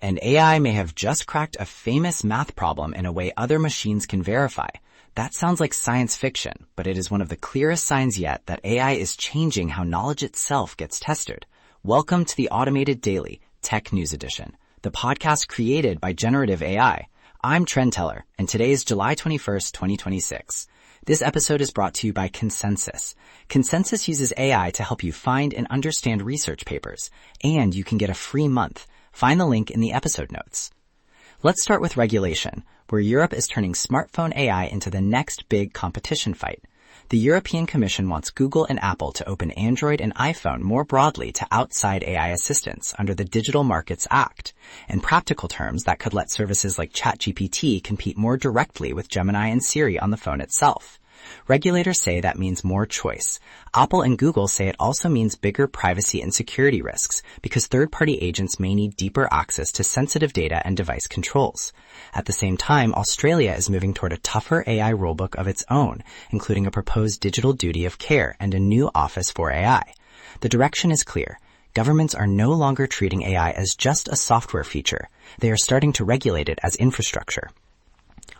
And AI may have just cracked a famous math problem in a way other machines can verify. That sounds like science fiction, but it is one of the clearest signs yet that AI is changing how knowledge itself gets tested. Welcome to the Automated Daily Tech News Edition, the podcast created by generative AI. I'm Trent Teller, and today is July 21st, 2026. This episode is brought to you by Consensus. Consensus uses AI to help you find and understand research papers, and you can get a free month. Find the link in the episode notes. Let's start with regulation, where Europe is turning smartphone AI into the next big competition fight. The European Commission wants Google and Apple to open Android and iPhone more broadly to outside AI assistants under the Digital Markets Act. In practical terms, that could let services like ChatGPT compete more directly with Gemini and Siri on the phone itself. Regulators say that means more choice. Apple and Google say it also means bigger privacy and security risks because third-party agents may need deeper access to sensitive data and device controls. At the same time, Australia is moving toward a tougher AI rulebook of its own, including a proposed digital duty of care and a new office for AI. The direction is clear. Governments are no longer treating AI as just a software feature. They are starting to regulate it as infrastructure.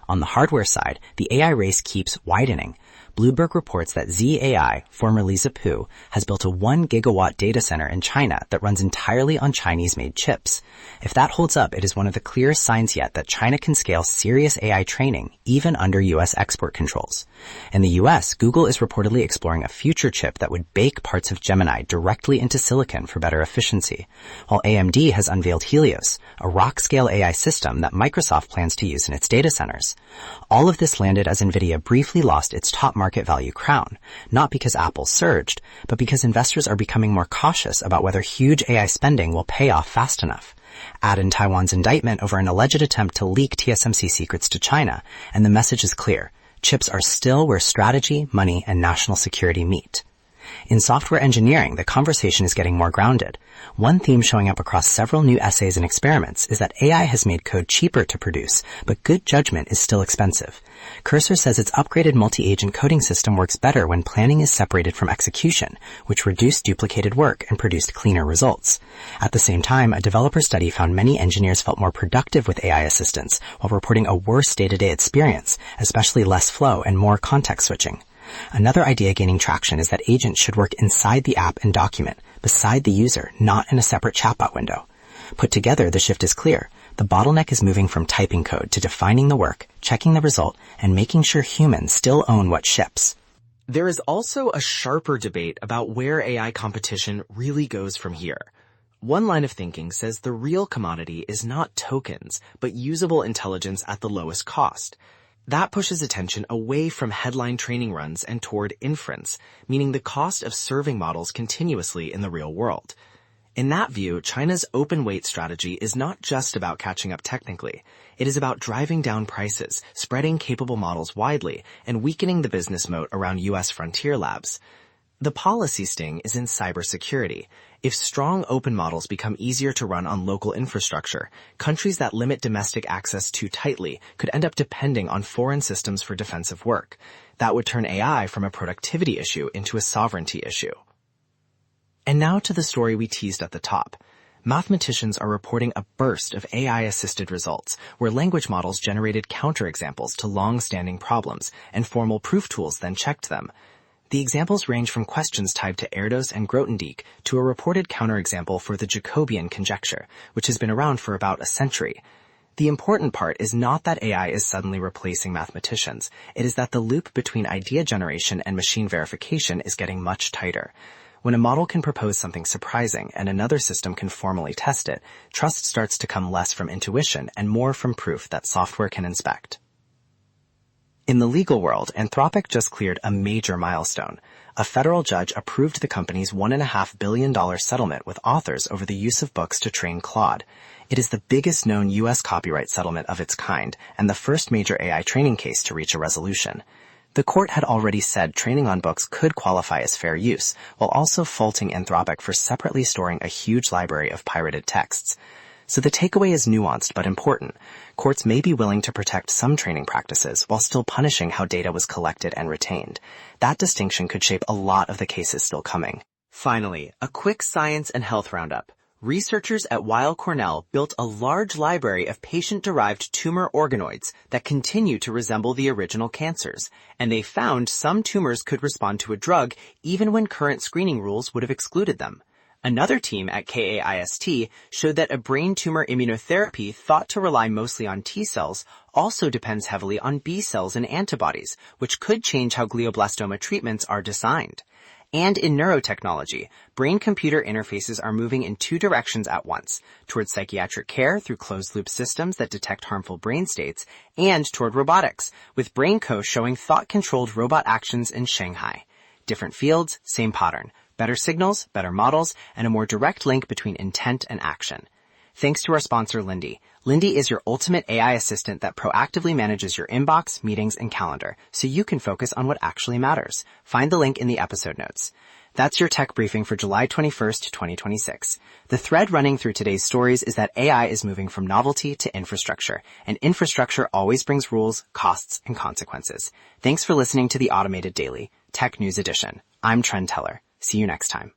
On the hardware side, the AI race keeps widening. Bloomberg reports that Z.AI, formerly Zippo, has built a 1 gigawatt data center in China that runs entirely on Chinese-made chips. If that holds up, it is one of the clearest signs yet that China can scale serious AI training, even under U.S. export controls. In the U.S., Google is reportedly exploring a future chip that would bake parts of Gemini directly into silicon for better efficiency, while AMD has unveiled Helios, a rock-scale AI system that Microsoft plans to use in its data centers. All of this landed as Nvidia briefly lost its top market value crown, not because Apple surged, but because investors are becoming more cautious about whether huge AI spending will pay off fast enough. Add in Taiwan's indictment over an alleged attempt to leak TSMC secrets to China, and the message is clear. Chips are still where strategy, money, and national security meet. In software engineering, the conversation is getting more grounded. One theme showing up across several new essays and experiments is that AI has made code cheaper to produce, but good judgment is still expensive. Cursor says its upgraded multi-agent coding system works better when planning is separated from execution, which reduced duplicated work and produced cleaner results. At the same time, a developer study found many engineers felt more productive with AI assistance while reporting a worse day-to-day experience, especially less flow and more context switching. Another idea gaining traction is that agents should work inside the app and document, beside the user, not in a separate chatbot window. Put together, the shift is clear. The bottleneck is moving from typing code to defining the work, checking the result, and making sure humans still own what ships. There is also a sharper debate about where AI competition really goes from here. One line of thinking says the real commodity is not tokens, but usable intelligence at the lowest cost. That pushes attention away from headline training runs and toward inference, meaning the cost of serving models continuously in the real world. In that view, China's open weight strategy is not just about catching up technically. It is about driving down prices, spreading capable models widely, and weakening the business moat around U.S. frontier labs. The policy sting is in cybersecurity. If strong open models become easier to run on local infrastructure, countries that limit domestic access too tightly could end up depending on foreign systems for defensive work. That would turn AI from a productivity issue into a sovereignty issue. And now to the story we teased at the top. Mathematicians are reporting a burst of AI-assisted results, where language models generated counterexamples to long-standing problems, and formal proof tools then checked them. The examples range from questions tied to Erdos and Grothendieck to a reported counterexample for the Jacobian conjecture, which has been around for about a century. The important part is not that AI is suddenly replacing mathematicians. It is that the loop between idea generation and machine verification is getting much tighter. When a model can propose something surprising and another system can formally test it, trust starts to come less from intuition and more from proof that software can inspect. In the legal world, Anthropic just cleared a major milestone. A federal judge approved the company's $1.5 billion settlement with authors over the use of books to train Claude. It is the biggest known U.S. copyright settlement of its kind and the first major AI training case to reach a resolution. The court had already said training on books could qualify as fair use, while also faulting Anthropic for separately storing a huge library of pirated texts. So the takeaway is nuanced but important. Courts may be willing to protect some training practices while still punishing how data was collected and retained. That distinction could shape a lot of the cases still coming. Finally, a quick science and health roundup. researchers at Weill Cornell built a large library of patient-derived tumor organoids that continue to resemble the original cancers, and they found some tumors could respond to a drug even when current screening rules would have excluded them. Another team at KAIST showed that a brain tumor immunotherapy thought to rely mostly on T cells also depends heavily on B cells and antibodies, which could change how glioblastoma treatments are designed. And in neurotechnology, brain-computer interfaces are moving in two directions at once, towards psychiatric care through closed-loop systems that detect harmful brain states, and toward robotics, with BrainCo showing thought-controlled robot actions in Shanghai. Different fields, same pattern. Better signals, better models, and a more direct link between intent and action. Thanks to our sponsor, Lindy. Lindy is your ultimate AI assistant that proactively manages your inbox, meetings, and calendar, so you can focus on what actually matters. Find the link in the episode notes. That's your tech briefing for July 21st, 2026. The thread running through today's stories is that AI is moving from novelty to infrastructure, and infrastructure always brings rules, costs, and consequences. Thanks for listening to the Automated Daily, Tech News Edition. I'm Trent Teller. See you next time.